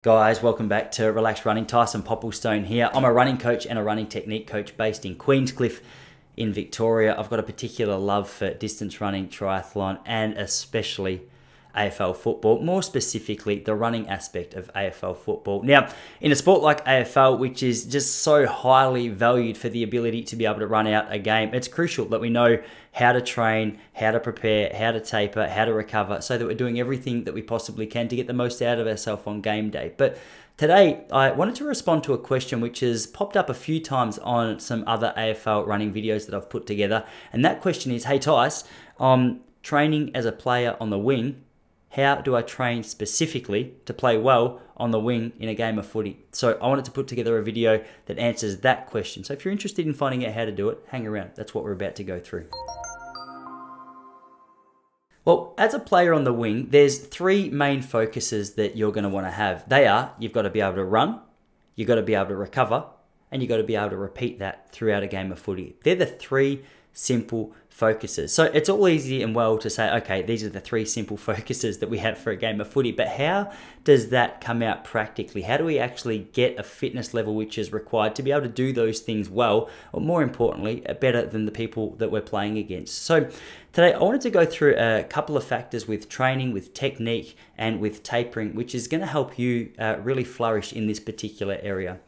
Guys, welcome back to Relaxed Running. Tyson Popplestone here. I'm a running coach and a running technique coach based in Queenscliff in Victoria. I've got a particular love for distance running, triathlon, and especially AFL football, more specifically the running aspect of AFL football. Now, in a sport like AFL, which is just so highly valued for the ability to be able to run out a game, it's crucial that we know how to train, how to prepare, how to taper, how to recover, so that we're doing everything that we possibly can to get the most out of ourselves on game day. But today, I wanted to respond to a question which has popped up a few times on some other AFL running videos that I've put together. And that question is, hey Tice, training as a player on the wing, how do I train specifically to play well on the wing in a game of footy? So I wanted to put together a video that answers that question. So if you're interested in finding out how to do it, hang around. That's what we're about to go through. Well, as a player on the wing, there's three main focuses that you're going to want to have. They are, you've got to be able to run, you've got to be able to recover, and you've got to be able to repeat that throughout a game of footy. They're the three simple focuses. So it's all easy and well to say, okay, these are the three simple focuses that we have for a game of footy, but how does that come out practically? How do we actually get a fitness level which is required to be able to do those things well, or more importantly, better than the people that we're playing against? So today I wanted to go through a couple of factors with training, with technique, and with tapering, which is going to help you really flourish in this particular area.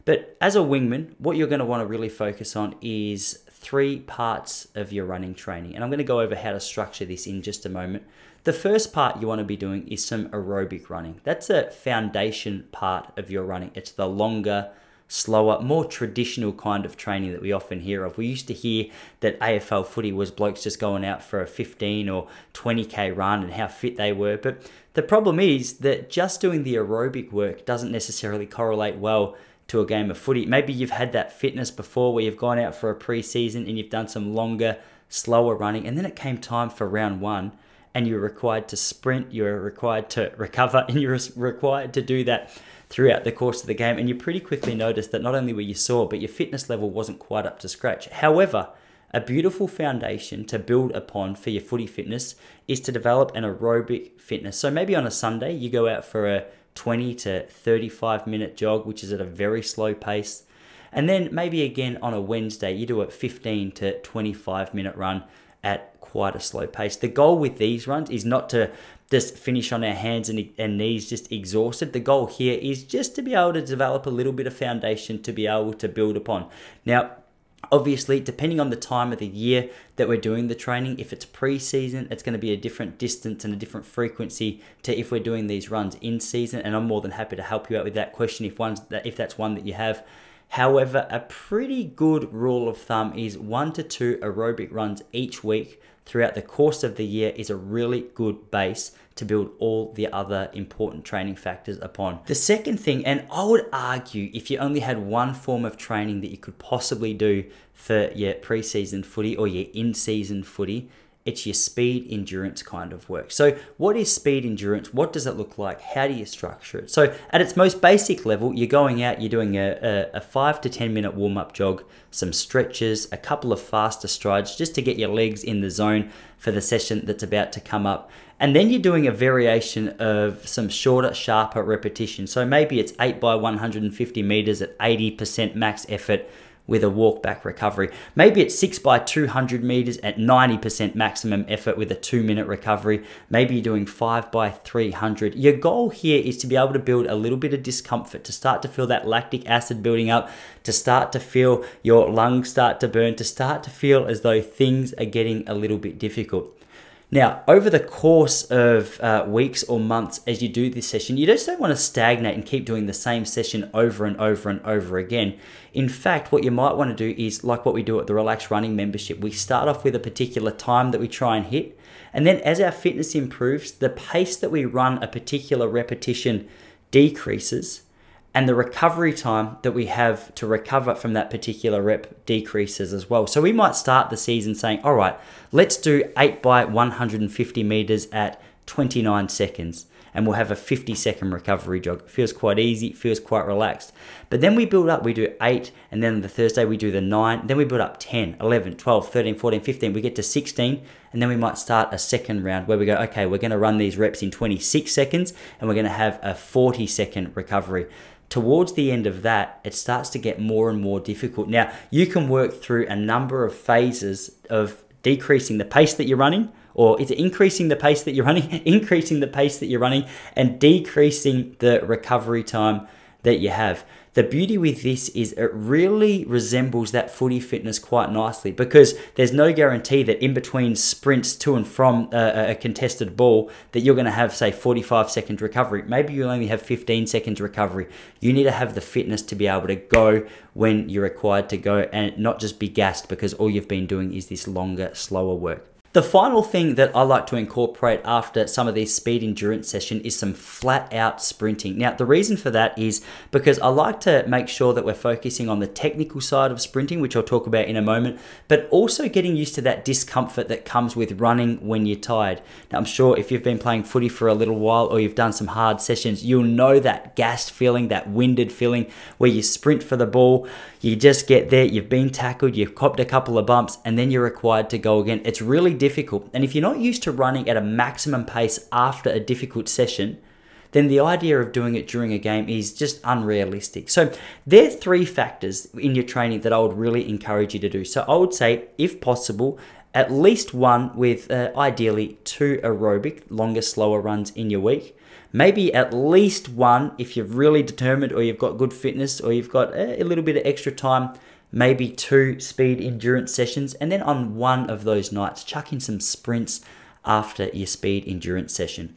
But as a wingman, what you're going to want to really focus on is three parts of your running training. And I'm going to go over how to structure this in just a moment. The first part you want to be doing is some aerobic running. That's a foundation part of your running. It's the longer, slower, more traditional kind of training that we often hear of. We used to hear that AFL footy was blokes just going out for a 15 or 20k run and how fit they were. But the problem is that just doing the aerobic work doesn't necessarily correlate well to a game of footy. Maybe you've had that fitness before where you've gone out for a pre-season and you've done some longer, slower running, and then it came time for round one and you're required to sprint, you're required to recover, and you're required to do that throughout the course of the game, and you pretty quickly noticed that not only were you sore, but your fitness level wasn't quite up to scratch. However, a beautiful foundation to build upon for your footy fitness is to develop an aerobic fitness. So maybe on a Sunday, you go out for a 20 to 35 minute jog, which is at a very slow pace. And then maybe again on a Wednesday, you do a 15 to 25 minute run at quite a slow pace. The goal with these runs is not to just finish on our hands and knees just exhausted. The goal here is just to be able to develop a little bit of foundation to be able to build upon. Now, obviously, depending on the time of the year that we're doing the training, if it's pre-season, it's going to be a different distance and a different frequency to if we're doing these runs in season, and I'm more than happy to help you out with that question if that's one that you have. However, a pretty good rule of thumb is 1 to 2 aerobic runs each week throughout the course of the year is a really good base to build all the other important training factors upon. The second thing, and I would argue if you only had one form of training that you could possibly do for your pre-season footy or your in-season footy, it's your speed endurance kind of work. So what is speed endurance? What does it look like? How do you structure it? So at its most basic level, you're going out, you're doing a 5 to 10 minute warm-up jog, some stretches, a couple of faster strides just to get your legs in the zone for the session that's about to come up. And then you're doing a variation of some shorter, sharper repetition. So maybe it's 8 by 150 meters at 80% max effort with a walk back recovery. Maybe it's 6 by 200 meters at 90% maximum effort with a 2-minute recovery. Maybe you're doing 5 by 300. Your goal here is to be able to build a little bit of discomfort, to start to feel that lactic acid building up, to start to feel your lungs start to burn, to start to feel as though things are getting a little bit difficult. Now, over the course of weeks or months as you do this session, you just don't want to stagnate and keep doing the same session over and over and over again. In fact, what you might want to do is like what we do at the Relaxed Running membership. We start off with a particular time that we try and hit, and then as our fitness improves, the pace that we run a particular repetition decreases, and the recovery time that we have to recover from that particular rep decreases as well. So we might start the season saying, all right, let's do 8 by 150 meters at 29 seconds. and we'll have a 50-second recovery jog. It feels quite easy, it feels quite relaxed. But then we build up, we do 8, and then the Thursday we do the 9, then we build up 10, 11, 12, 13, 14, 15, we get to 16, and then we might start a second round where we go, okay, we're going to run these reps in 26 seconds, and we're going to have a 40-second recovery. Towards the end of that, it starts to get more and more difficult. Now, you can work through a number of phases of decreasing the pace that you're running, or is it increasing the pace that you're running, increasing the pace that you're running, and decreasing the recovery time that you have. The beauty with this is it really resembles that footy fitness quite nicely, because there's no guarantee that in between sprints to and from a contested ball that you're going to have, say, 45-second recovery. Maybe you only have 15 seconds recovery. You need to have the fitness to be able to go when you're required to go and not just be gassed because all you've been doing is this longer, slower work. The final thing that I like to incorporate after some of these speed endurance sessions is some flat out sprinting. Now, the reason for that is because I like to make sure that we're focusing on the technical side of sprinting, which I'll talk about in a moment, but also getting used to that discomfort that comes with running when you're tired. Now, I'm sure if you've been playing footy for a little while or you've done some hard sessions, you'll know that gassed feeling, that winded feeling where you sprint for the ball, you just get there, you've been tackled, you've copped a couple of bumps, and then you're required to go again. It's really difficult. And if you're not used to running at a maximum pace after a difficult session, then the idea of doing it during a game is just unrealistic. So there are 3 factors in your training that I would really encourage you to do. So I would say, if possible, at least 1 with ideally 2 aerobic, longer, slower runs in your week. Maybe at least 1 if you're really determined or you've got good fitness or you've got a little bit of extra time, maybe 2 speed endurance sessions. And then on one of those nights, chuck in some sprints after your speed endurance session.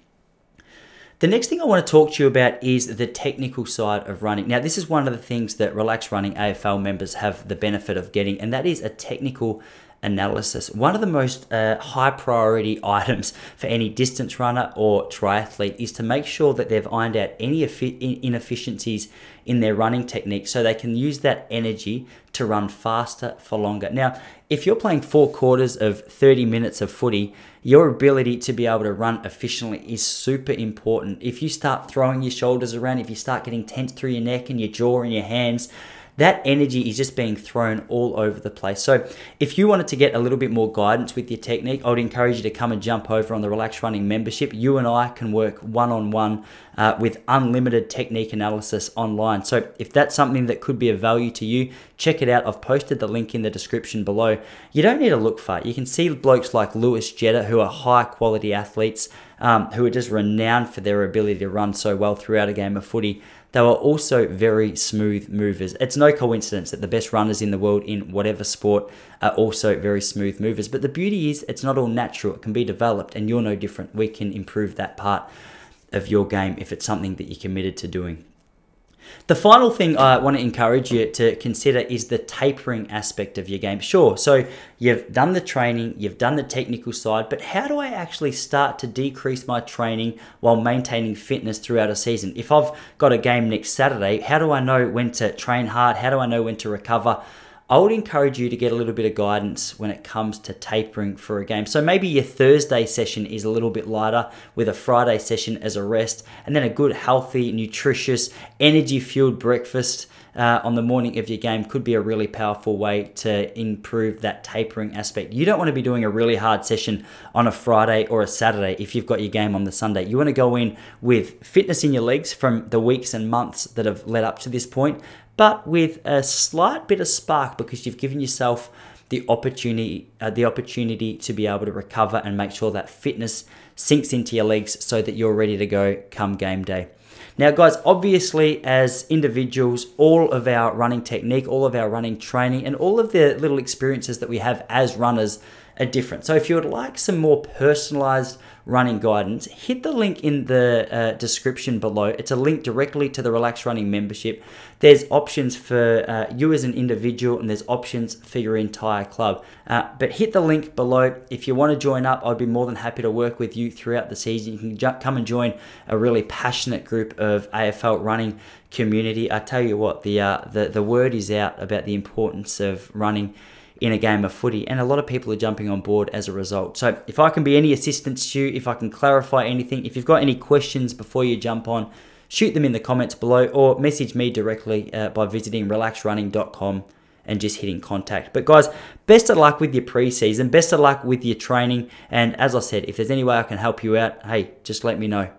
The next thing I want to talk to you about is the technical side of running. Now, this is one of the things that Relax Running AFL members have the benefit of getting, and that is a technical analysis. One of the most high priority items for any distance runner or triathlete is to make sure that they've ironed out any inefficiencies in their running technique so they can use that energy to run faster for longer. Now, if you're playing 4 quarters of 30 minutes of footy, your ability to be able to run efficiently is super important. If you start throwing your shoulders around, if you start getting tense through your neck and your jaw and your hands, that energy is just being thrown all over the place. So if you wanted to get a little bit more guidance with your technique, I would encourage you to come and jump over on the Relax Running membership. You and I can work one-on-one with unlimited technique analysis online. So if that's something that could be of value to you, check it out. I've posted the link in the description below. You don't need to look far. You can see blokes like Lewis Jetta, who are high quality athletes, who are just renowned for their ability to run so well throughout a game of footy. They were also very smooth movers. It's no coincidence that the best runners in the world in whatever sport are also very smooth movers. But the beauty is it's not all natural. It can be developed, and you're no different. We can improve that part of your game if it's something that you're committed to doing. The final thing I want to encourage you to consider is the tapering aspect of your game. Sure, so you've done the training, you've done the technical side, but how do I actually start to decrease my training while maintaining fitness throughout a season? If I've got a game next Saturday, how do I know when to train hard? How do I know when to recover? I would encourage you to get a little bit of guidance when it comes to tapering for a game. So maybe your Thursday session is a little bit lighter with a Friday session as a rest, and then a good, healthy, nutritious, energy-fueled breakfast on the morning of your game could be a really powerful way to improve that tapering aspect. You don't want to be doing a really hard session on a Friday or a Saturday if you've got your game on the Sunday. You want to go in with fitness in your legs from the weeks and months that have led up to this point, but with a slight bit of spark because you've given yourself the opportunity to be able to recover and make sure that fitness sinks into your legs so that you're ready to go come game day. Now, guys, obviously, as individuals, all of our running technique, all of our running training, and all of the little experiences that we have as runners are different. So if you would like some more personalized running guidance, hit the link in the description below. It's a link directly to the Relax Running membership. There's options for you as an individual, and there's options for your entire club. But hit the link below. If you want to join up, I'd be more than happy to work with you throughout the season. You can come and join a really passionate group of AFL running community. I tell you what, the word is out about the importance of running in a game of footy, and a lot of people are jumping on board as a result. So if I can be any assistance to you, if I can clarify anything, if you've got any questions before you jump on, shoot them in the comments below or message me directly by visiting relaxrunning.com and just hitting contact. But guys, best of luck with your preseason, best of luck with your training, and as I said, if there's any way I can help you out, hey, just let me know.